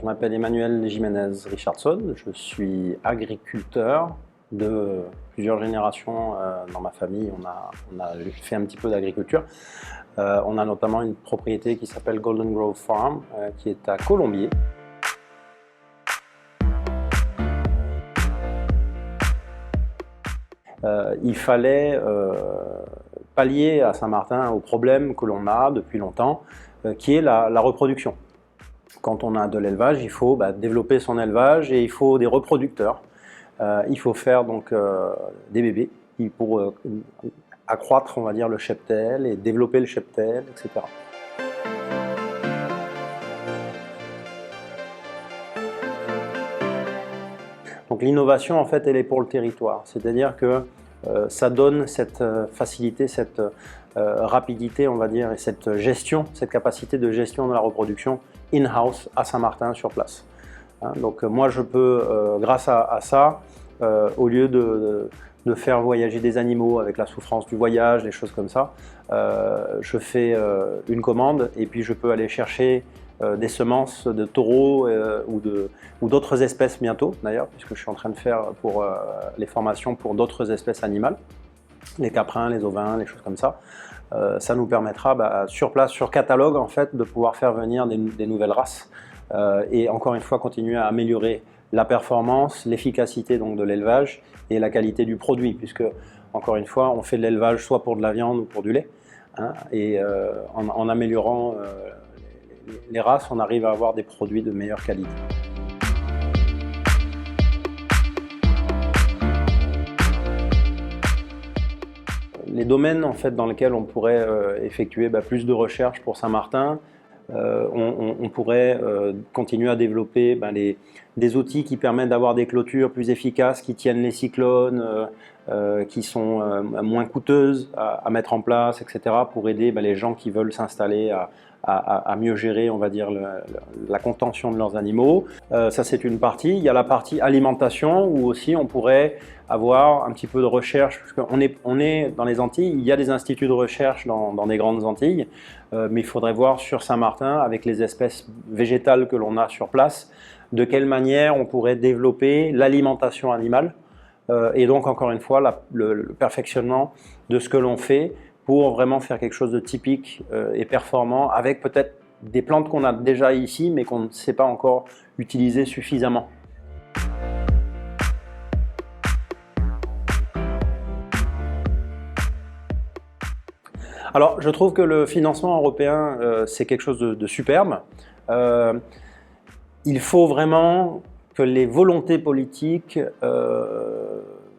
m'appelle Emmanuel Jiménez Richardson, je suis agriculteur de plusieurs générations dans ma famille. On a fait un petit peu d'agriculture. On a notamment une propriété qui s'appelle Golden Grove Farm, qui est à Colombier. Il fallait pallier à Saint-Martin au problème que l'on a depuis longtemps, qui est la reproduction. Quand on a de l'élevage, il faut développer son élevage et il faut des reproducteurs. Il faut faire donc des bébés pour accroître, on va dire, le cheptel et développer le cheptel, etc. Donc l'innovation, en fait, elle est pour le territoire. C'est-à-dire que ça donne cette facilité, cette rapidité, on va dire, et cette gestion, cette capacité de gestion de la reproduction in-house à Saint-Martin sur place. Donc moi je peux, grâce à ça, au lieu de faire voyager des animaux avec la souffrance du voyage, des choses comme ça, je fais une commande et puis je peux aller chercher des semences de taureaux ou d'autres espèces bientôt d'ailleurs, puisque je suis en train de faire pour les formations pour d'autres espèces animales, les caprins, les ovins, les choses comme ça. Ça nous permettra sur place, sur catalogue en fait, de pouvoir faire venir des nouvelles races et encore une fois continuer à améliorer la performance, l'efficacité donc de l'élevage et la qualité du produit, puisque encore une fois on fait de l'élevage soit pour de la viande ou pour du lait, et en améliorant les races, on arrive à avoir des produits de meilleure qualité. Les domaines en fait, dans lesquels on pourrait effectuer plus de recherches pour Saint-Martin, on pourrait continuer à développer des outils qui permettent d'avoir des clôtures plus efficaces, qui tiennent les cyclones, qui sont moins coûteuses à mettre en place, etc. pour aider les gens qui veulent s'installer à mieux gérer, on va dire, la contention de leurs animaux. Ça, c'est une partie. Il y a la partie alimentation où aussi on pourrait avoir un petit peu de recherche, parce qu'on est dans les Antilles, il y a des instituts de recherche dans des grandes Antilles, mais il faudrait voir sur Saint-Martin, avec les espèces végétales que l'on a sur place, de quelle manière on pourrait développer l'alimentation animale, et donc encore une fois le perfectionnement de ce que l'on fait pour vraiment faire quelque chose de typique et performant, avec peut-être des plantes qu'on a déjà ici, mais qu'on ne sait pas encore utiliser suffisamment. Alors, je trouve que le financement européen, c'est quelque chose de superbe. Il faut vraiment que les volontés politiques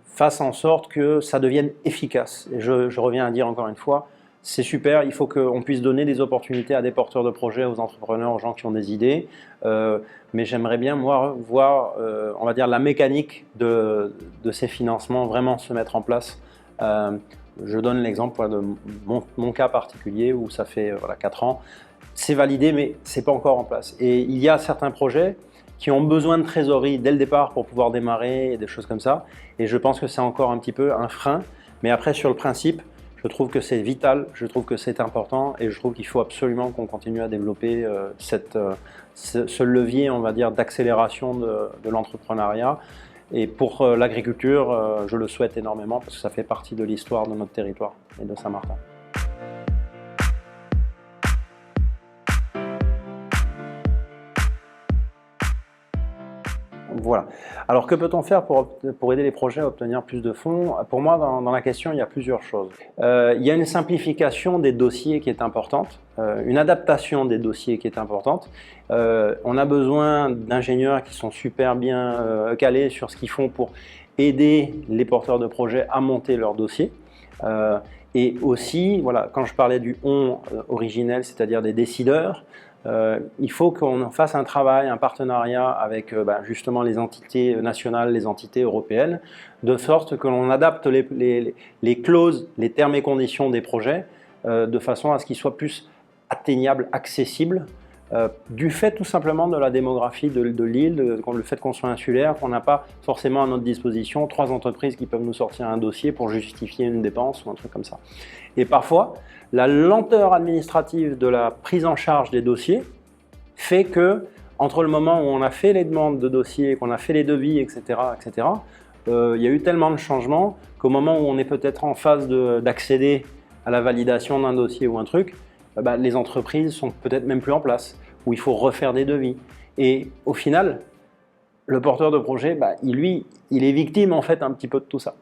fassent en sorte que ça devienne efficace. Et je reviens à dire encore une fois, c'est super, il faut qu'on puisse donner des opportunités à des porteurs de projets, aux entrepreneurs, aux gens qui ont des idées. Mais j'aimerais bien, moi, voir, on va dire, la mécanique de ces financements vraiment se mettre en place. Je donne l'exemple de mon cas particulier où ça fait 4 ans. C'est validé, mais ce n'est pas encore en place. Et il y a certains projets qui ont besoin de trésorerie dès le départ pour pouvoir démarrer et des choses comme ça. Et je pense que c'est encore un petit peu un frein. Mais après, sur le principe, je trouve que c'est vital, je trouve que c'est important et je trouve qu'il faut absolument qu'on continue à développer ce levier, on va dire, d'accélération de l'entrepreneuriat. Et pour l'agriculture, je le souhaite énormément parce que ça fait partie de l'histoire de notre territoire et de Saint-Martin. Voilà. Alors que peut-on faire pour aider les projets à obtenir plus de fonds? Pour moi, dans la question, il y a plusieurs choses. Il y a une simplification des dossiers qui est importante, une adaptation des dossiers qui est importante. On a besoin d'ingénieurs qui sont super bien calés sur ce qu'ils font pour aider les porteurs de projets à monter leur dossier. Et aussi, voilà, quand je parlais du « on » originel, c'est-à-dire des décideurs, il faut qu'on fasse un travail, un partenariat avec justement les entités nationales, les entités européennes, de sorte que l'on adapte les clauses, les termes et conditions des projets de façon à ce qu'ils soient plus atteignables, accessibles, du fait tout simplement de la démographie de l'île, le fait qu'on soit insulaire, qu'on n'a pas forcément à notre disposition 3 entreprises qui peuvent nous sortir un dossier pour justifier une dépense ou un truc comme ça. Et parfois, la lenteur administrative de la prise en charge des dossiers fait que entre le moment où on a fait les demandes de dossiers, qu'on a fait les devis, etc., etc., il y a eu tellement de changements qu'au moment où on est peut-être en phase d'accéder à la validation d'un dossier ou un truc, les entreprises sont peut-être même plus en place, où il faut refaire des devis. Et au final, le porteur de projet, il est victime en fait un petit peu de tout ça.